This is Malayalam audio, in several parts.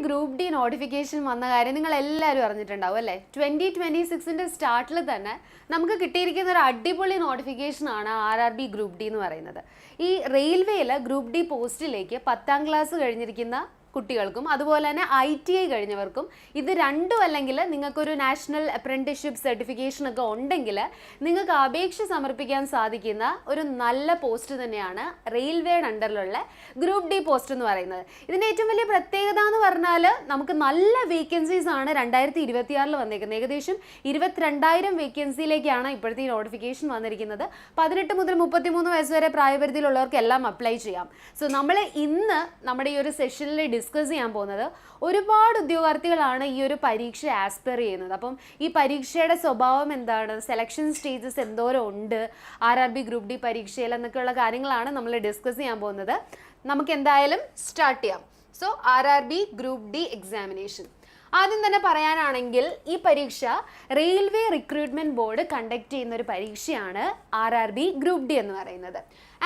ഗ്രൂപ്പ് ഡി നോട്ടിഫിക്കേഷൻ വന്ന കാര്യം നിങ്ങൾ എല്ലാവരും അറിഞ്ഞിട്ടുണ്ടാവും അല്ലേ? 2026 സ്റ്റാർട്ടിൽ തന്നെ നമുക്ക് കിട്ടിയിരിക്കുന്ന ഒരു അടിപൊളി നോട്ടിഫിക്കേഷനാണ് RRB ഗ്രൂപ്പ് ഡി എന്ന് പറയുന്നത്. ഈ റെയിൽവേയിൽ ഗ്രൂപ്പ് ഡി പോസ്റ്റിലേക്ക് 10ാം ക്ലാസ് കഴിഞ്ഞിരിക്കുന്ന കുട്ടികൾക്കും അതുപോലെ തന്നെ ITI കഴിഞ്ഞവർക്കും ഇത് രണ്ടും അല്ലെങ്കിൽ നിങ്ങൾക്കൊരു നാഷണൽ അപ്രന്റീസ്ഷിപ്പ് സർട്ടിഫിക്കേഷൻ ഒക്കെ ഉണ്ടെങ്കിൽ നിങ്ങൾക്ക് അപേക്ഷ സമർപ്പിക്കാൻ സാധിക്കുന്ന ഒരു നല്ല പോസ്റ്റ് തന്നെയാണ് റെയിൽവേയുടെ അണ്ടറിലുള്ള ഗ്രൂപ്പ് ഡി പോസ്റ്റ് എന്ന് പറയുന്നത്. ഇതിൻ്റെ ഏറ്റവും വലിയ പ്രത്യേകത എന്ന് പറഞ്ഞാൽ നമുക്ക് നല്ല വേക്കൻസീസ് ആണ് 2026 വന്നിരിക്കുന്നത്. ഏകദേശം 22,000 വേക്കൻസിയിലേക്കാണ് ഇപ്പോഴത്തെ ഈ നോട്ടിഫിക്കേഷൻ വന്നിരിക്കുന്നത്. 18 മുതൽ 33 വയസ്സ് വരെ പ്രായപരിധിയിലുള്ളവർക്ക് എല്ലാം അപ്ലൈ ചെയ്യാം. സോ നമ്മൾ ഇന്ന് നമ്മുടെ ഈ ഒരു സെഷനിൽ ഡിസ്കസ് ചെയ്യാൻ പോകുന്നത് ഒരുപാട് ഉദ്യോഗാർത്ഥികളാണ് ഈ ഒരു പരീക്ഷ ആസ്പയർ ചെയ്യുന്നത്. അപ്പം ഈ പരീക്ഷയുടെ സ്വഭാവം എന്താണ്, സെലക്ഷൻ സ്റ്റേജസ് എന്തോരം ഉണ്ട് RRB ഗ്രൂപ്പ് ഡി പരീക്ഷയിൽ എന്നൊക്കെയുള്ള കാര്യങ്ങളാണ് നമ്മൾ ഡിസ്കസ് ചെയ്യാൻ പോകുന്നത്. നമുക്ക് എന്തായാലും സ്റ്റാർട്ട് ചെയ്യാം. So RRB group D examination ആദ്യം തന്നെ പറയാനാണെങ്കിൽ ഈ പരീക്ഷ റെയിൽവേ റിക്രൂട്ട്മെന്റ് ബോർഡ് കണ്ടക്ട് ചെയ്യുന്ന ഒരു പരീക്ഷയാണ് RRB ഗ്രൂപ്പ് ഡി എന്ന് പറയുന്നത്.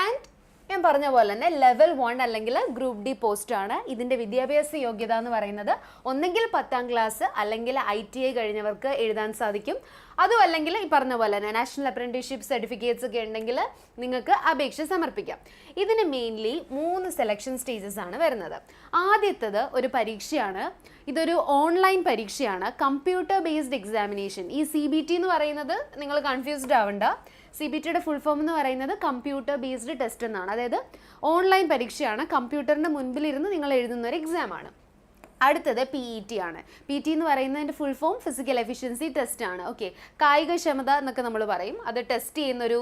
ആൻഡ് ഞാൻ പറഞ്ഞ പോലെ തന്നെ ലെവൽ 1 അല്ലെങ്കിൽ ഗ്രൂപ്പ് ഡി പോസ്റ്റ് ആണ്. ഇതിൻ്റെ വിദ്യാഭ്യാസ യോഗ്യത എന്ന് പറയുന്നത് ഒന്നെങ്കിൽ 10ാം ക്ലാസ് അല്ലെങ്കിൽ ITI കഴിഞ്ഞവർക്ക് എഴുതാൻ സാധിക്കും. അതും അല്ലെങ്കിൽ ഈ പറഞ്ഞ പോലെ തന്നെ നാഷണൽ അപ്രന്റീസ്ഷിപ്പ് സർട്ടിഫിക്കറ്റ്സ് ഒക്കെ ഉണ്ടെങ്കിൽ നിങ്ങൾക്ക് അപേക്ഷ സമർപ്പിക്കാം. ഇതിന് മെയിൻലി 3 സെലക്ഷൻ സ്റ്റേജസ് ആണ് വരുന്നത്. ആദ്യത്തേത് ഒരു പരീക്ഷയാണ്. ഇതൊരു ഓൺലൈൻ പരീക്ഷയാണ്, കമ്പ്യൂട്ടർ ബേസ്ഡ് എക്സാമിനേഷൻ. ഈ CBT എന്ന് പറയുന്നത് നിങ്ങൾ കൺഫ്യൂസ്ഡ് ആവണ്ട. CBTയുടെ ഫുൾ ഫോം എന്ന് പറയുന്നത് കമ്പ്യൂട്ടർ ബേസ്ഡ് ടെസ്റ്റ് എന്നാണ്. അതായത് ഓൺലൈൻ പരീക്ഷയാണ്, കമ്പ്യൂട്ടറിൻ്റെ മുൻപിലിരുന്ന് നിങ്ങൾ എഴുതുന്ന ഒരു എക്സാമാണ്. അടുത്തത് PET ആണ്. PT എന്ന് പറയുന്നതിൻ്റെ full form physical efficiency test ആണ്. ഓക്കെ, കായികക്ഷമത എന്നൊക്കെ നമ്മൾ പറയും. അത് ടെസ്റ്റ് ചെയ്യുന്നൊരു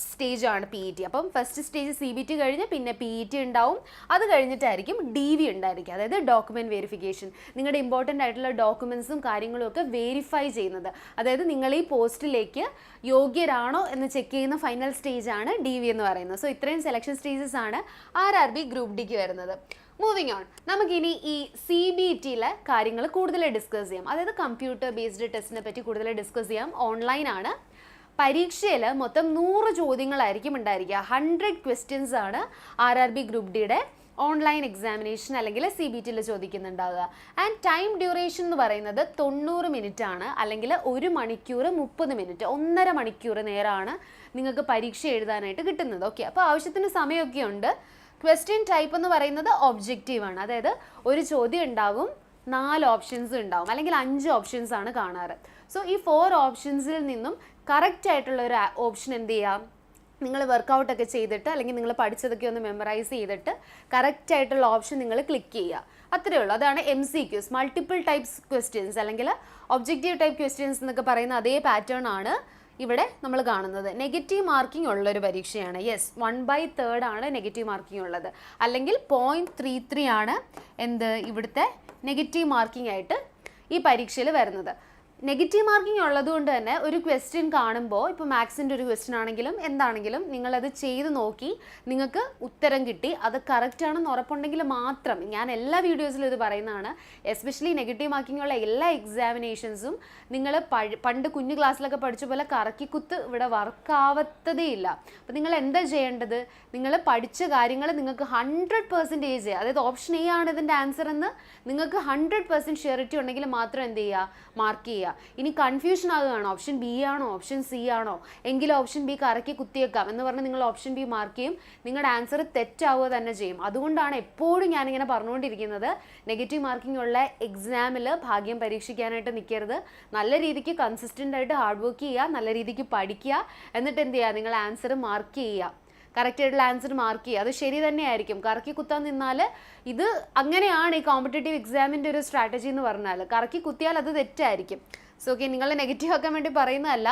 സ്റ്റേജാണ് PET. അപ്പം ഫസ്റ്റ് സ്റ്റേജ് CBT കഴിഞ്ഞ് പിന്നെ PET ഉണ്ടാവും. അത് കഴിഞ്ഞിട്ടായിരിക്കും DV ഉണ്ടായിരിക്കും, അതായത് ഡോക്യുമെൻറ്റ് വെരിഫിക്കേഷൻ. നിങ്ങളുടെ ഇമ്പോർട്ടൻ്റ് ആയിട്ടുള്ള ഡോക്യുമെൻറ്റ്സും കാര്യങ്ങളും ഒക്കെ വെരിഫൈ ചെയ്യുന്നത്, അതായത് നിങ്ങൾ ഈ പോസ്റ്റിലേക്ക് യോഗ്യരാണോ എന്ന് ചെക്ക് ചെയ്യുന്ന ഫൈനൽ സ്റ്റേജാണ് DV എന്ന് പറയുന്നത്. സോ ഇത്രയും സെലക്ഷൻ സ്റ്റേജസ് ആണ് RRB ഗ്രൂപ്പ് ഡിക്ക് വരുന്നത്. മൂവിങ് ഓൺ, നമുക്കിനി ഈ CBTയിലെ കാര്യങ്ങൾ കൂടുതൽ ഡിസ്കസ് ചെയ്യാം. അതായത് കമ്പ്യൂട്ടർ ബേസ്ഡ് ടെസ്റ്റിനെ പറ്റി കൂടുതൽ ഡിസ്കസ് ചെയ്യാം. ഓൺലൈനാണ്. പരീക്ഷയിൽ മൊത്തം 100 ചോദ്യങ്ങളായിരിക്കും ഉണ്ടായിരിക്കുക. 100 ക്വസ്റ്റ്യൻസ് ആണ് RRB ഗ്രൂപ്പ് ഡിയുടെ ഓൺലൈൻ എക്സാമിനേഷൻ അല്ലെങ്കിൽ CBTയിൽ ചോദിക്കുന്നുണ്ടാവുക. ആൻഡ് ടൈം ഡ്യൂറേഷൻ എന്ന് പറയുന്നത് 90 മിനിറ്റ് ആണ്, അല്ലെങ്കിൽ 1 മണിക്കൂർ 30 മിനിറ്റ്, 1.5 മണിക്കൂർ നേരമാണ് നിങ്ങൾക്ക് പരീക്ഷ എഴുതാനായിട്ട് കിട്ടുന്നത്. ഓക്കെ, അപ്പോൾ ആവശ്യത്തിന് സമയമൊക്കെ ഉണ്ട്. ക്വസ്റ്റ്യൻ ടൈപ്പ് എന്ന് പറയുന്നത് ഒബ്ജക്റ്റീവ് ആണ്. അതായത് ഒരു ചോദ്യം ഉണ്ടാവും, 4 ഓപ്ഷൻസ് ഉണ്ടാവും, അല്ലെങ്കിൽ 5 ഓപ്ഷൻസ് ആണ് കാണാറ്. സോ ഈ 4 ഓപ്ഷൻസിൽ നിന്നും കറക്റ്റ് ആയിട്ടുള്ള ഒരു ഓപ്ഷൻ എന്ത് ചെയ്യാം, നിങ്ങൾ വർക്കൗട്ടൊക്കെ ചെയ്തിട്ട് അല്ലെങ്കിൽ നിങ്ങൾ പഠിച്ചതൊക്കെ ഒന്ന് മെമ്മറൈസ് ചെയ്തിട്ട് കറക്റ്റ് ആയിട്ടുള്ള ഓപ്ഷൻ നിങ്ങൾ ക്ലിക്ക് ചെയ്യുക. അത്രയേ ഉള്ളൂ. അതാണ് MCQs, മൾട്ടിപ്പിൾ ടൈപ്സ് ക്വസ്റ്റ്യൻസ് അല്ലെങ്കിൽ ഒബ്ജക്റ്റീവ് ടൈപ്പ് ക്വസ്റ്റ്യൻസ് എന്നൊക്കെ പറയുന്ന അതേ പാറ്റേൺ ആണ് ഇവിടെ നമ്മൾ കാണുന്നത്. നെഗറ്റീവ് മാർക്കിംഗ് ഉള്ളൊരു പരീക്ഷയാണ്. യെസ്, 1/3 ആണ് നെഗറ്റീവ് മാർക്കിംഗ് ഉള്ളത്, അല്ലെങ്കിൽ 0.33 ആണ് ഇവിടുത്തെ നെഗറ്റീവ് മാർക്കിംഗ് ആയിട്ട് ഈ പരീക്ഷയിൽ വരുന്നത്. നെഗറ്റീവ് മാർക്കിംഗ് ഉള്ളതുകൊണ്ട് തന്നെ ഒരു ക്വസ്റ്റ്യൻ കാണുമ്പോൾ, ഇപ്പോൾ മാത്സിൻ്റെ ഒരു ക്വസ്റ്റ്യൻ ആണെങ്കിലും എന്താണെങ്കിലും നിങ്ങളത് ചെയ്ത് നോക്കി നിങ്ങൾക്ക് ഉത്തരം കിട്ടി, അത് കറക്റ്റ് ആണെന്ന് ഉറപ്പുണ്ടെങ്കിൽ മാത്രം, ഞാൻ എല്ലാ വീഡിയോസിലും ഇത് പറയുന്നതാണ്, എസ്പെഷ്യലി നെഗറ്റീവ് മാർക്കിംഗ് ഉള്ള എല്ലാ എക്സാമിനേഷൻസും നിങ്ങൾ പണ്ട് കുഞ്ഞു ക്ലാസ്സിലൊക്കെ പഠിച്ച പോലെ കറക്കിക്കുത്ത് ഇവിടെ വർക്കാവത്തതേ ഇല്ല. അപ്പോൾ നിങ്ങൾ എന്താ ചെയ്യേണ്ടത്, നിങ്ങൾ പഠിച്ച കാര്യങ്ങൾ നിങ്ങൾക്ക് 100% അതായത് ഓപ്ഷൻ A ആണ് ഇതിൻ്റെ ആൻസർ എന്ന് നിങ്ങൾക്ക് 100% ഷ്യൂരിറ്റി ഉണ്ടെങ്കിൽ മാത്രം എന്ത് ചെയ്യുക, മാർക്ക് ചെയ്യുക. ഇനി കൺഫ്യൂഷൻ ആകുകയാണോ, ഓപ്ഷൻ B ആണോ ഓപ്ഷൻ C ആണോ, എങ്കിൽ ഓപ്ഷൻ B കറക്കി കുത്തിയേക്കാം എന്ന് പറഞ്ഞ് നിങ്ങൾ ഓപ്ഷൻ B മാർക്ക് ചെയ്യും, നിങ്ങളുടെ ആൻസർ തെറ്റാവുക തന്നെ ചെയ്യും. അതുകൊണ്ടാണ് എപ്പോഴും ഞാനിങ്ങനെ പറഞ്ഞുകൊണ്ടിരിക്കുന്നത്, നെഗറ്റീവ് മാർക്കിംഗ് ഉള്ള എക്സാമിൽ ഭാഗ്യം പരീക്ഷിക്കാനായിട്ട് നിൽക്കരുത്. നല്ല രീതിക്ക് കൺസിസ്റ്റൻ്റ് ആയിട്ട് ഹാർഡ് വർക്ക് ചെയ്യുക, നല്ല രീതിക്ക് പഠിക്കുക, എന്നിട്ട് എന്ത് ചെയ്യുക, നിങ്ങൾ ആൻസർ മാർക്ക് ചെയ്യുക, കറക്റ്റ് ആയിട്ടുള്ള ആൻസർ മാർക്ക് ചെയ്യുക. അത് ശരി തന്നെയായിരിക്കും. കറക്കി കുത്താൻ നിന്നാൽ ഇത് അങ്ങനെയാണ് ഈ കോമ്പറ്റേറ്റീവ് എക്സാമിൻ്റെ ഒരു സ്ട്രാറ്റജി എന്ന് പറഞ്ഞാൽ, കറക്കി കുത്തിയാൽ അത് തെറ്റായിരിക്കും. സോ ഓക്കെ, നിങ്ങൾ നെഗറ്റീവ് ആക്കാൻ വേണ്ടി പറയുന്നതല്ല.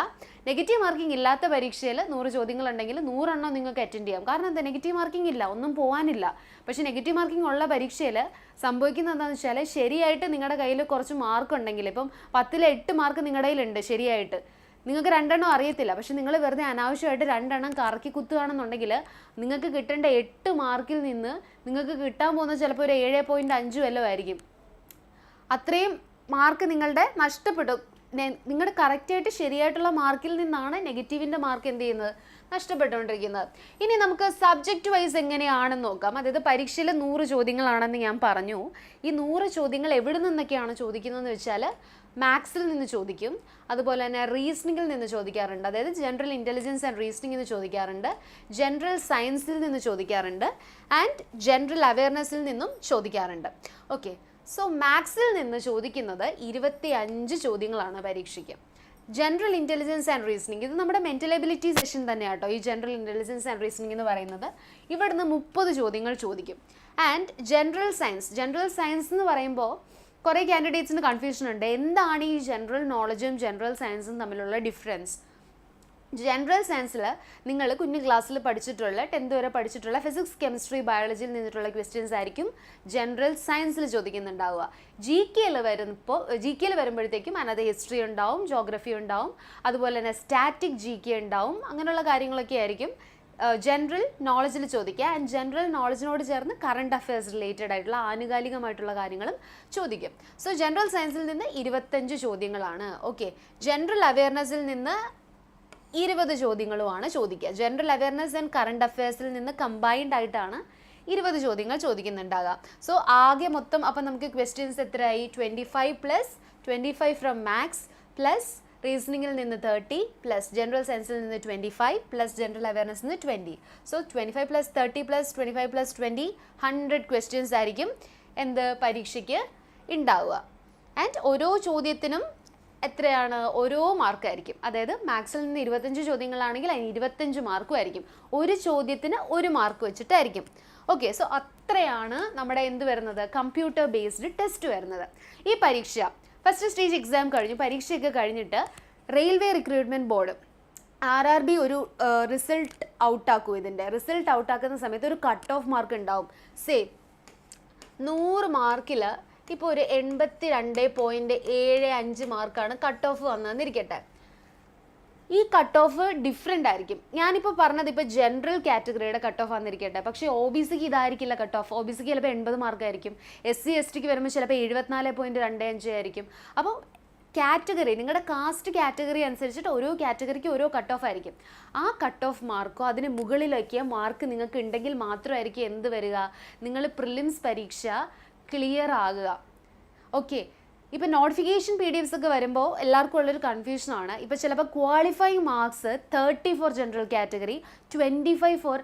നെഗറ്റീവ് മാർക്കിംഗ് ഇല്ലാത്ത പരീക്ഷയിൽ 100 ചോദ്യങ്ങളുണ്ടെങ്കിൽ 100 എണ്ണം നിങ്ങൾക്ക് അറ്റൻഡ് ചെയ്യാം. കാരണം എന്താ, നെഗറ്റീവ് മാർക്കിംഗ് ഇല്ല, ഒന്നും പോകാനില്ല. പക്ഷേ നെഗറ്റീവ് മാർക്കിംഗ് ഉള്ള പരീക്ഷയിൽ സംഭവിക്കുന്നത് എന്താണെന്ന് വെച്ചാൽ, ശരിയായിട്ട് നിങ്ങളുടെ കയ്യിൽ കുറച്ച് മാർക്ക് ഉണ്ടെങ്കിൽ, ഇപ്പം 10ൽ 8 മാർക്ക് നിങ്ങളുടെ കയ്യിലുണ്ട് ശരിയായിട്ട്, നിങ്ങൾക്ക് 2 എണ്ണം അറിയത്തില്ല, പക്ഷെ നിങ്ങൾ വെറുതെ അനാവശ്യമായിട്ട് 2 എണ്ണം കറക്കി കുത്തുകയാണെന്നുണ്ടെങ്കിൽ നിങ്ങൾക്ക് കിട്ടേണ്ട 8 മാർക്കിൽ നിന്ന് നിങ്ങൾക്ക് കിട്ടാൻ പോകുന്നത് ചിലപ്പോൾ ഒരു 7.5 വല്ലതും ആയിരിക്കും. അത്രയും മാർക്ക് നിങ്ങളുടെ നഷ്ടപ്പെടും. നിങ്ങളുടെ കറക്റ്റായിട്ട് ശരിയായിട്ടുള്ള മാർക്കിൽ നിന്നാണ് നെഗറ്റീവിൻ്റെ മാർക്ക് എന്ത് ചെയ്യുന്നത്, നഷ്ടപ്പെട്ടുകൊണ്ടിരിക്കുന്നത്. ഇനി നമുക്ക് സബ്ജക്റ്റ് വൈസ് എങ്ങനെയാണെന്ന് നോക്കാം. അതായത് പരീക്ഷയിൽ 100 ചോദ്യങ്ങളാണെന്ന് ഞാൻ പറഞ്ഞു. ഈ 100 ചോദ്യങ്ങൾ എവിടെ നിന്നൊക്കെയാണ് ചോദിക്കുന്നതെന്ന് വെച്ചാൽ മാത്സിൽ നിന്ന് ചോദിക്കും, അതുപോലെ തന്നെ റീസണിങ്ങിൽ നിന്ന് ചോദിക്കാറുണ്ട്, അതായത് ജനറൽ ഇൻ്റലിജൻസ് ആൻഡ് റീസണിങ്ങിൽ നിന്ന് ചോദിക്കാറുണ്ട്, ജനറൽ സയൻസിൽ നിന്ന് ചോദിക്കാറുണ്ട്, ആൻഡ് ജനറൽ അവയർനെസ്സിൽ നിന്നും ചോദിക്കാറുണ്ട്. ഓക്കെ, സോ മാത്സിൽ നിന്ന് ചോദിക്കുന്നത് 25 ചോദ്യങ്ങളാണ് പരീക്ഷയ്ക്ക്. ജനറൽ ഇൻ്റലിജൻസ് ആൻഡ് റീസണിങ്, ഇത് നമ്മുടെ മെൻ്റൽ എബിലിറ്റി സെഷൻ തന്നെയാണ് കേട്ടോ. ഈ ജനറൽ ഇൻ്റലിജൻസ് ആൻഡ് റീസണിങ് എന്ന് പറയുന്നത് ഇവിടുന്ന് 30 ചോദ്യങ്ങൾ ചോദിക്കും. ആൻഡ് ജനറൽ സയൻസ് എന്ന് പറയുമ്പോൾ കുറേ കാൻഡിഡേറ്റ്സിന് കൺഫ്യൂഷൻ ഉണ്ട്. എന്താണ് ഈ ജനറൽ നോളജും ജനറൽ സയൻസും തമ്മിലുള്ള ഡിഫറൻസ്? ജനറൽ സയൻസിൽ നിങ്ങൾ കുഞ്ഞു ക്ലാസ്സിൽ പഠിച്ചിട്ടുള്ള 10th വരെ പഠിച്ചിട്ടുള്ള ഫിസിക്സ്, കെമിസ്ട്രി, ബയോളജിയിൽ നിന്നിട്ടുള്ള ക്വസ്റ്റ്യൻസ് ആയിരിക്കും ജനറൽ സയൻസിൽ ചോദിക്കുന്നുണ്ടാവുക. ജി കെയിൽ വരുമ്പോഴത്തേക്കും അതിനകത്ത് ഹിസ്റ്ററി ഉണ്ടാവും, ജോഗ്രഫി ഉണ്ടാവും, അതുപോലെ തന്നെ സ്റ്റാറ്റിക് ജി കെ ഉണ്ടാവും. അങ്ങനെയുള്ള കാര്യങ്ങളൊക്കെ ആയിരിക്കും ജനറൽ നോളജിൽ ചോദിക്കുക. ആൻഡ് ജനറൽ നോളജിനോട് ചേർന്ന് കറണ്ട് അഫയേഴ്സ് റിലേറ്റഡ് ആയിട്ടുള്ള ആനുകാലികമായിട്ടുള്ള കാര്യങ്ങളും ചോദിക്കും. സോ ജനറൽ സയൻസിൽ നിന്ന് 25 ചോദ്യങ്ങളാണ്. ഓക്കെ, ജനറൽ അവയർനെസ്സിൽ നിന്ന് 20 ചോദ്യങ്ങളുമാണ് ചോദിക്കുക. ജനറൽ അവയർനെസ് ആൻഡ് കറണ്ട് അഫയേഴ്സിൽ നിന്ന് കമ്പൈൻഡ് ആയിട്ടാണ് 20 ചോദ്യങ്ങൾ ചോദിക്കുന്നുണ്ടാകുക. സോ ആകെ മൊത്തം അപ്പം നമുക്ക് ക്വസ്റ്റ്യൻസ് എത്രയായി? 25 ഫ്രം മാത്സ് പ്ലസ് റീസണിങ്ങിൽ നിന്ന് 30 പ്ലസ് ജനറൽ സയൻസിൽ നിന്ന് 25 പ്ലസ് ജനറൽ അവയർനെസ്സിൽ നിന്ന് 20. So 25 plus 30 plus 25 plus 20 100 questions ആയിരിക്കും എന്ത് പരീക്ഷയ്ക്ക് ഉണ്ടാവുക. ആൻഡ് ഓരോ ചോദ്യത്തിനും എത്രയാണ്? ഓരോ മാർക്കായിരിക്കും. അതായത് മാത്സിൽ നിന്ന് 25 ചോദ്യങ്ങളാണെങ്കിൽ അതിന് 25 മാർക്കും ആയിരിക്കും. ഒരു ചോദ്യത്തിന് 1 മാർക്ക് വെച്ചിട്ടായിരിക്കും. ഓക്കെ, സോ അത്രയാണ് നമ്മുടെ എന്ത് വരുന്നത്? കമ്പ്യൂട്ടർ ബേസ്ഡ് ടെസ്റ്റ് വരുന്നത്. ഈ പരീക്ഷ ഫസ്റ്റ് സ്റ്റേജ് എക്സാം കഴിഞ്ഞു, പരീക്ഷയൊക്കെ കഴിഞ്ഞിട്ട് റെയിൽവേ റിക്രൂട്ട്മെൻറ്റ് ബോർഡ് RRB ഒരു റിസൾട്ട് ഔട്ടാക്കും. ഇതിൻ്റെ റിസൾട്ട് ഔട്ടാക്കുന്ന സമയത്ത് ഒരു കട്ട് ഓഫ് മാർക്ക് ഉണ്ടാവും. സേ 100 മാർക്കിൽ ഇപ്പോൾ ഒരു 82.75 മാർക്കാണ് കട്ട് ഓഫ് വന്നതെന്നിരിക്കട്ടെ. ഈ കട്ട് ഓഫ് ഡിഫറെൻ്റ് ആയിരിക്കും. ഞാനിപ്പോൾ പറഞ്ഞത് ഇപ്പോൾ ജനറൽ കാറ്റഗറിയുടെ കട്ട് ഓഫ് വന്നിരിക്കട്ടെ, പക്ഷേ OBC ഇതായിരിക്കില്ല കട്ട് ഓഫ്. OBC ചിലപ്പോൾ 80 മാർക്കായിരിക്കും, SC ST വരുമ്പോൾ ചിലപ്പോൾ 74.25 ആയിരിക്കും. അപ്പോൾ കാറ്റഗറി, നിങ്ങളുടെ കാസ്റ്റ് കാറ്റഗറി അനുസരിച്ചിട്ട് ഓരോ കാറ്റഗറിക്ക് ഓരോ കട്ട് ഓഫ് ആയിരിക്കും. ആ കട്ട് ഓഫ് മാർക്കോ അതിന് മുകളിലൊക്കെ മാർക്ക് നിങ്ങൾക്ക് ഉണ്ടെങ്കിൽ മാത്രമായിരിക്കും എന്ത് വരിക? നിങ്ങൾ പ്രിലിംസ് പരീക്ഷ ക്ലിയർ ആകുക. ഓക്കെ, ഇപ്പോൾ നോട്ടിഫിക്കേഷൻ PDFs ഒക്കെ വരുമ്പോൾ എല്ലാവർക്കും ഉള്ളൊരു കൺഫ്യൂഷനാണ്. ഇപ്പോൾ ചിലപ്പോൾ qualifying marks 30 for general category, 25 for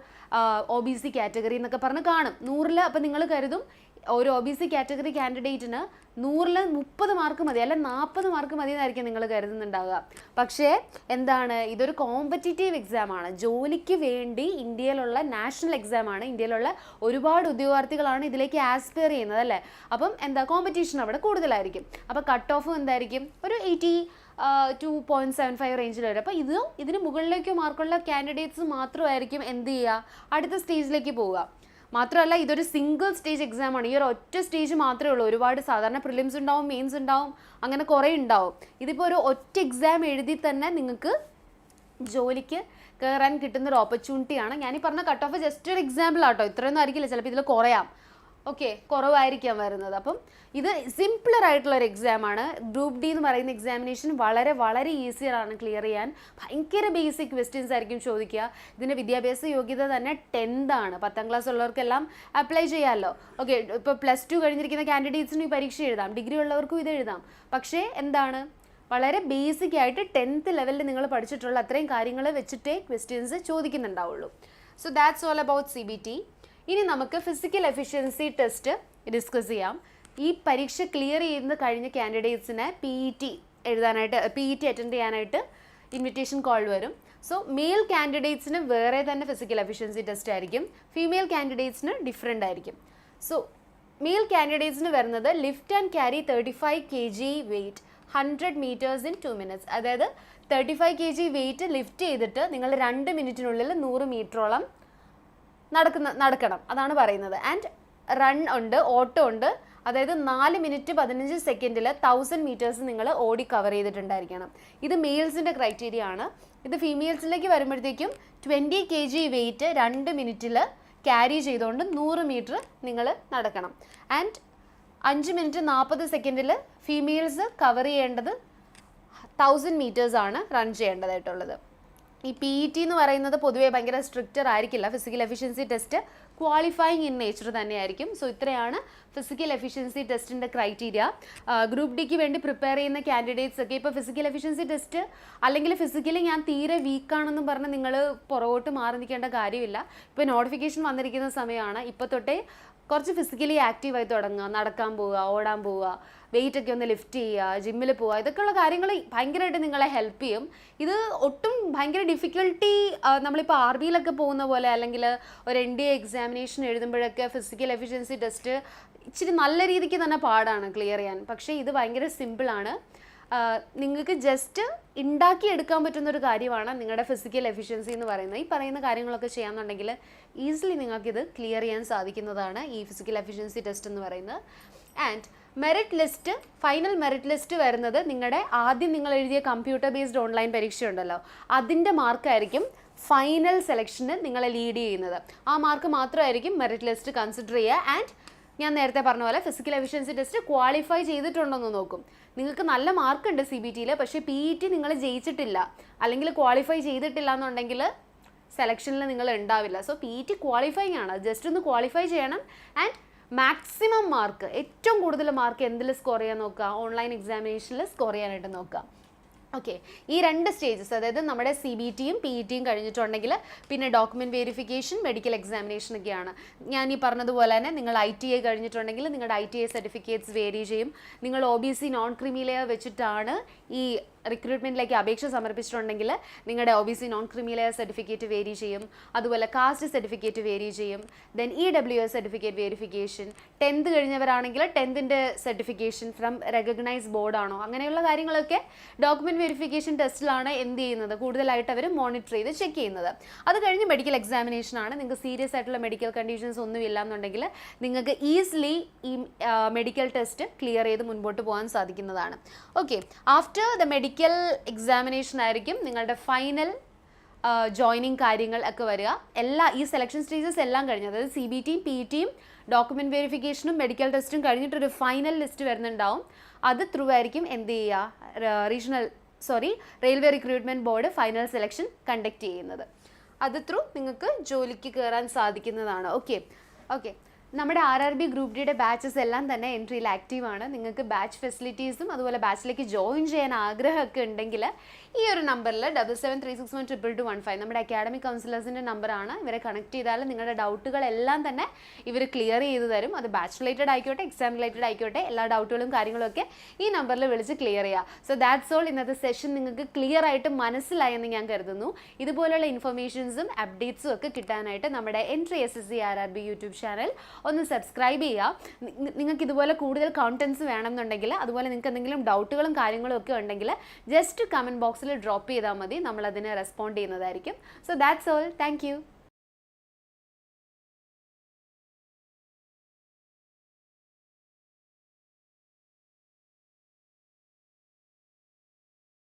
OBC category എന്നൊക്കെ പറഞ്ഞ് കാണും 100-ൽ. അപ്പോൾ നിങ്ങൾ കരുതും ഒരു OBC കാറ്റഗറി കാൻഡിഡേറ്റിന് 100-ൽ 30 മാർക്ക് മതി, അല്ല 40 മാർക്ക് മതി എന്നായിരിക്കും നിങ്ങൾ കരുതുന്നുണ്ടാവുക. പക്ഷേ എന്താണ്, ഇതൊരു കോമ്പറ്റീറ്റീവ് എക്സാമാണ്, ജോലിക്ക് വേണ്ടി ഇന്ത്യയിലുള്ള നാഷണൽ എക്സാമാണ്. ഇന്ത്യയിലുള്ള ഒരുപാട് ഉദ്യോഗാർത്ഥികളാണ് ഇതിലേക്ക് ആസ്പയർ ചെയ്യുന്നത് അല്ലേ. അപ്പം എന്താ, കോമ്പറ്റീഷൻ അവിടെ കൂടുതലായിരിക്കും. അപ്പോൾ കട്ട് ഓഫ് എന്തായിരിക്കും? ഒരു 82.75 റേഞ്ചിൽ വരും. അപ്പോൾ ഇതിന് മുകളിലേക്ക് മാർക്കുള്ള കാൻഡിഡേറ്റ്സ് മാത്രമായിരിക്കും എന്ത് ചെയ്യുക? അടുത്ത സ്റ്റേജിലേക്ക് പോവുക. മാത്രമല്ല ഇതൊരു സിംഗിൾ സ്റ്റേജ് എക്സാമാണ്. ഈ ഒരു ഒറ്റ സ്റ്റേജ് മാത്രമേ ഉള്ളൂ. ഒരുപാട് സാധാരണ പ്രിലിംസ് ഉണ്ടാവും, മെയിൻസ് ഉണ്ടാവും, അങ്ങനെ കുറേ ഉണ്ടാവും. ഇതിപ്പോൾ ഒരു ഒറ്റ എക്സാം എഴുതി തന്നെ നിങ്ങൾക്ക് ജോലിക്ക് കയറാൻ കിട്ടുന്നൊരു ഓപ്പർച്യൂണിറ്റിയാണ്. ഞാനീ പറഞ്ഞ കട്ട് ഓഫ് ജസ്റ്റ് ഒരു എക്സാമ്പിൾ ആട്ടോ, ഇത്രയൊന്നും ആയിരിക്കില്ല, ചിലപ്പോൾ ഇതിൽ കുറയാം. ഓക്കെ, കുറവായിരിക്കാം വരുന്നത്. അപ്പം ഇത് സിംപിളർ ആയിട്ടുള്ളൊരു എക്സാമാണ്. ഗ്രൂപ്പ് D എന്ന് പറയുന്ന എക്സാമിനേഷൻ വളരെ വളരെ ഈസിയറാണ് ക്ലിയർ ചെയ്യാൻ. ഭയങ്കര ബേസിക് ക്വസ്റ്റ്യൻസ് ആയിരിക്കും ചോദിക്കുക. ഇതിൻ്റെ വിദ്യാഭ്യാസ യോഗ്യത തന്നെ 10th ആണ്. 10th ക്ലാസ് ഉള്ളവർക്കെല്ലാം അപ്ലൈ ചെയ്യാമല്ലോ. ഓക്കെ, ഇപ്പോൾ +2 കഴിഞ്ഞിരിക്കുന്ന കാൻഡിഡേറ്റ്സിനും ഈ പരീക്ഷ എഴുതാം, ഡിഗ്രി ഉള്ളവർക്കും ഇത് എഴുതാം. പക്ഷേ എന്താണ്, വളരെ ബേസിക് ആയിട്ട് 10th ലെവലിൽ നിങ്ങൾ പഠിച്ചിട്ടുള്ള അത്രയും കാര്യങ്ങൾ വെച്ചിട്ടേ ക്വസ്റ്റ്യൻസ് ചോദിക്കുന്നുണ്ടാവുള്ളൂ. So that's all about CBT. ഇനി നമുക്ക് ഫിസിക്കൽ എഫിഷ്യൻസി ടെസ്റ്റ് ഡിസ്കസ് ചെയ്യാം. ഈ പരീക്ഷ ക്ലിയർ ചെയ്യുന്ന കഴിഞ്ഞ കാൻഡിഡേറ്റ്സിനെ PET എഴുതാനായിട്ട്, PET അറ്റൻഡ് ചെയ്യാനായിട്ട് ഇൻവിറ്റേഷൻ കോൾ വരും. സോ മെയിൽ കാൻഡിഡേറ്റ്സിന് വേറെ തന്നെ ഫിസിക്കൽ എഫിഷ്യൻസി ടെസ്റ്റ് ആയിരിക്കും, ഫീമെയിൽ കാൻഡിഡേറ്റ്സിന് ഡിഫറെൻ്റ് ആയിരിക്കും. സോ മെയിൽ കാൻഡിഡേറ്റ്സിന് വരുന്നത് lift and carry 35 kg weight 100 meters in 2 minutes. അതായത് 35 kg വെയ്റ്റ് ലിഫ്റ്റ് ചെയ്തിട്ട് നിങ്ങൾ 2 മിനിറ്റിനുള്ളിൽ 100 മീറ്ററോളം നടക്കണം, അതാണ് പറയുന്നത്. ആൻഡ് റൺ ഉണ്ട്, ഓട്ടോ ഉണ്ട്. അതായത് 4 മിനിറ്റ് 15 സെക്കൻഡിൽ 1000 മീറ്റേഴ്സ് നിങ്ങൾ ഓടി കവർ ചെയ്തിട്ടുണ്ടായിരിക്കണം. ഇത് മെയിൽസിൻ്റെ ക്രൈറ്റീരിയ ആണ്. ഇത് ഫീമെയിൽസിലേക്ക് വരുമ്പോഴത്തേക്കും 20 kg വെയ്റ്റ് 2 മിനിറ്റിൽ ക്യാരി ചെയ്തുകൊണ്ട് 100 മീറ്റർ നിങ്ങൾ നടക്കണം. ആൻഡ് 5 മിനിറ്റ് 40 സെക്കൻഡിൽ ഫീമെയിൽസ് കവർ ചെയ്യേണ്ടത് 1000 മീറ്റേഴ്സ് ആണ് റൺ ചെയ്യേണ്ടതായിട്ടുള്ളത്. ഈ PET എന്ന് പറയുന്നത് പൊതുവേ ഭയങ്കര സ്ട്രിക്റ്റർ ആയിരിക്കില്ല. Physical efficiency test qualifying in nature തന്നെയായിരിക്കും. സോ ഇത്രയാണ് ഫിസിക്കൽ എഫിഷ്യൻസി ടെസ്റ്റിൻ്റെ ക്രൈറ്റീരിയ. ഗ്രൂപ്പ് ഡിക്ക് വേണ്ടി പ്രിപ്പയർ ചെയ്യുന്ന കാൻഡിഡേറ്റ്സ് ഒക്കെ ഇപ്പോൾ ഫിസിക്കൽ എഫിഷ്യൻസി ടെസ്റ്റ് അല്ലെങ്കിൽ ഫിസിക്കലി ഞാൻ തീരെ വീക്കാണെന്നും പറഞ്ഞ് നിങ്ങൾ പുറകോട്ട് മാറി നിൽക്കേണ്ട കാര്യമില്ല. ഇപ്പോൾ നോട്ടിഫിക്കേഷൻ വന്നിരിക്കുന്ന സമയമാണ്. ഇപ്പോൾ തൊട്ടേ കുറച്ച് ഫിസിക്കലി ആക്റ്റീവായി തുടങ്ങുക, നടക്കാൻ പോവുക, ഓടാൻ പോവുക, വെയിറ്റ് ഒക്കെ ഒന്ന് ലിഫ്റ്റ് ചെയ്യുക, ജിമ്മിൽ പോവുക, ഇതൊക്കെയുള്ള കാര്യങ്ങൾ ഭയങ്കരമായിട്ട് നിങ്ങളെ ഹെൽപ്പ് ചെയ്യും. ഇത് ഒട്ടും ഭയങ്കര ഡിഫിക്കൽട്ടി നമ്മളിപ്പോൾ RBയിലൊക്കെ പോകുന്ന പോലെ അല്ലെങ്കിൽ ഒരു NDA എക്സാമിനേഷൻ എഴുതുമ്പോഴൊക്കെ ഫിസിക്കൽ എഫിഷ്യൻസി ടെസ്റ്റ് ഇച്ചിരി നല്ല രീതിക്ക് തന്നെ പാടാണ് ക്ലിയർ ചെയ്യാൻ. പക്ഷേ ഇത് ഭയങ്കര സിമ്പിളാണ്. നിങ്ങൾക്ക് ജസ്റ്റ് ഉണ്ടാക്കിയെടുക്കാൻ പറ്റുന്നൊരു കാര്യമാണ് നിങ്ങളുടെ ഫിസിക്കൽ എഫിഷ്യൻസി എന്ന് പറയുന്നത്. ഈ പറയുന്ന കാര്യങ്ങളൊക്കെ ചെയ്യാമെന്നുണ്ടെങ്കിൽ ഈസിലി നിങ്ങൾക്കിത് ക്ലിയർ ചെയ്യാൻ സാധിക്കുന്നതാണ് ഈ ഫിസിക്കൽ എഫിഷ്യൻസി ടെസ്റ്റ് എന്ന് പറയുന്നത്. And merit list, final merit list വരുന്നത് നിങ്ങളുടെ ആദ്യം നിങ്ങൾ എഴുതിയ കമ്പ്യൂട്ടർ ബേസ്ഡ് ഓൺലൈൻ പരീക്ഷ ഉണ്ടല്ലോ, അതിൻ്റെ മാർക്കായിരിക്കും ഫൈനൽ സെലക്ഷന് നിങ്ങളെ ലീഡ് ചെയ്യുന്നത്. ആ മാർക്ക് മാത്രമായിരിക്കും മെറിറ്റ് ലിസ്റ്റ് കൺസിഡർ ചെയ്യുക. ആൻഡ് ഞാൻ നേരത്തെ പറഞ്ഞ പോലെ ഫിസിക്കൽ എഫിഷ്യൻസി ടെസ്റ്റ് ക്വാളിഫൈ ചെയ്തിട്ടുണ്ടോ എന്ന് നോക്കും. നിങ്ങൾക്ക് നല്ല മാർക്കുണ്ട് CBTയിൽ, പക്ഷേ PET നിങ്ങൾ ജയിച്ചിട്ടില്ല അല്ലെങ്കിൽ ക്വാളിഫൈ ചെയ്തിട്ടില്ല എന്നുണ്ടെങ്കിൽ സെലക്ഷനിൽ നിങ്ങൾ ഉണ്ടാവില്ല. സോ PET ക്വാളിഫൈങ് ആണ്, ജസ്റ്റ് ഒന്ന് ക്വാളിഫൈ ചെയ്യണം. ആൻഡ് മാക്സിമം മാർക്ക്, ഏറ്റവും കൂടുതൽ മാർക്ക് എന്തിൽ സ്കോർ ചെയ്യാൻ നോക്കുക, ഓൺലൈൻ എക്സാമിനേഷനിൽ സ്കോർ ചെയ്യാനായിട്ട് നോക്കുക. ഓക്കെ, ഈ 2 സ്റ്റേജസ്, അതായത് നമ്മുടെ CBTയും PETയും കഴിഞ്ഞിട്ടുണ്ടെങ്കിൽ പിന്നെ ഡോക്യുമെൻറ്റ് വെരിഫിക്കേഷൻ, മെഡിക്കൽ എക്സാമിനേഷൻ ഒക്കെയാണ്. ഞാൻ ഈ പറഞ്ഞതുപോലെ തന്നെ നിങ്ങൾ ITI കഴിഞ്ഞിട്ടുണ്ടെങ്കിൽ നിങ്ങളുടെ ITI സർട്ടിഫിക്കറ്റ്സ് വേരി ചെയ്യും. നിങ്ങൾ OBC നോൺ ക്രീമി ലെയർ വെച്ചിട്ടാണ് ഈ റിക്രൂട്ട്മെൻറ്റിലേക്ക് അപേക്ഷ സമർപ്പിച്ചിട്ടുണ്ടെങ്കിൽ നിങ്ങളുടെ OBC non creamy layer certificate verify ചെയ്യും. അതുപോലെ കാസ്റ്റ് സർട്ടിഫിക്കറ്റ് വേരി ചെയ്യും. Then EWS certificate verification, 10th കഴിഞ്ഞവരാണെങ്കിൽ 10th സർട്ടിഫിക്കേഷൻ ഫ്രം റെക്കഗ്നൈസ്ഡ് ബോർഡാണോ, അങ്ങനെയുള്ള കാര്യങ്ങളൊക്കെ ഡോക്യുമെൻറ്റ് വെരിഫിക്കേഷൻ ടെസ്റ്റിലാണ് എന്ത് ചെയ്യുന്നത്, കൂടുതലായിട്ട് അവർ മോണിറ്റർ ചെയ്ത് ചെക്ക് ചെയ്യുന്നത്. അത് കഴിഞ്ഞ് മെഡിക്കൽ എക്സാമിനേഷൻ ആണ്. നിങ്ങൾക്ക് സീരിയസ് ആയിട്ടുള്ള മെഡിക്കൽ കണ്ടീഷൻസ് ഒന്നും ഇല്ല എന്നുണ്ടെങ്കിൽ നിങ്ങൾക്ക് ഈസിലി ഈ മെഡിക്കൽ ടെസ്റ്റ് ക്ലിയർ ചെയ്ത് മുൻപോട്ട് പോകാൻ സാധിക്കുന്നതാണ്. Okay, after the medical examination ആയിരിക്കും നിങ്ങളുടെ ഫൈനൽ ജോയിനിങ് കാര്യങ്ങൾ ഒക്കെ വരിക. ഈ സെലക്ഷൻ സ്റ്റേജസ് എല്ലാം കഴിഞ്ഞ്, അതായത് CBTയും PETയും ഡോക്യുമെൻറ്റ് വെരിഫിക്കേഷനും മെഡിക്കൽ ടെസ്റ്റും കഴിഞ്ഞിട്ടൊരു ഫൈനൽ ലിസ്റ്റ് വരുന്നുണ്ടാവും. അത് ത്രൂ ആയിരിക്കും എന്ത് ചെയ്യുക, railway recruitment board final selection conduct ചെയ്യുന്നത്. അത് ത്രൂ നിങ്ങൾക്ക് ജോലിക്ക് കയറാൻ സാധിക്കുന്നതാണ്. ഓക്കെ, നമ്മുടെ RRB ഗ്രൂപ്പ് ഡിയുടെ ബാച്ചസ് എല്ലാം തന്നെ എൻട്രിയിൽ ആക്റ്റീവാണ്. നിങ്ങൾക്ക് ബാച്ച് ഫെസിലിറ്റീസും അതുപോലെ ബാച്ചിലേക്ക് ജോയിൻ ചെയ്യാൻ ആഗ്രഹമൊക്കെ ഉണ്ടെങ്കിൽ ഈ ഒരു നമ്പറിൽ 7736122215 നമ്മുടെ അക്കാഡമിക് കൗൺസിലേഴ്സിൻ്റെ നമ്പറാണ്. ഇവരെ കണക്ട് ചെയ്താൽ നിങ്ങളുടെ ഡൗട്ടുകളെല്ലാം തന്നെ ഇവർ ക്ലിയർ ചെയ്ത് തരും. അത് ബാച്ച് റിലേറ്റഡ് ആയിക്കോട്ടെ, എക്സാം റിലേറ്റഡ് ആയിക്കോട്ടെ, എല്ലാ ഡൗട്ടുകളും കാര്യങ്ങളൊക്കെ ഈ നമ്പറിൽ വിളിച്ച് ക്ലിയർ ചെയ്യുക. So that's all. ഇന്നത്തെ സെഷൻ നിങ്ങൾക്ക് ക്ലിയർ ആയിട്ട് മനസ്സിലായെന്ന് ഞാൻ കരുതുന്നു. ഇതുപോലെയുള്ള ഇൻഫർമേഷൻസും അപ്ഡേറ്റ്സും ഒക്കെ കിട്ടാനായിട്ട് നമ്മുടെ entry SSC RRB YouTube channel ഒന്ന് സബ്സ്ക്രൈബ് ചെയ്യുക. നിങ്ങൾക്ക് ഇതുപോലെ കൂടുതൽ കോണ്ടൻറ്റ്സ് വേണമെന്നുണ്ടെങ്കിൽ, അതുപോലെ നിങ്ങൾക്ക് എന്തെങ്കിലും ഡൗട്ടുകളും കാര്യങ്ങളും ഒക്കെ ഉണ്ടെങ്കിൽ ജസ്റ്റ് കമൻറ്റ് ബോക്സിൽ ഡ്രോപ്പ് ചെയ്താൽ മതി, നമ്മളതിന് റെസ്പോണ്ട് ചെയ്യുന്നതായിരിക്കും. So that's all. Thank you.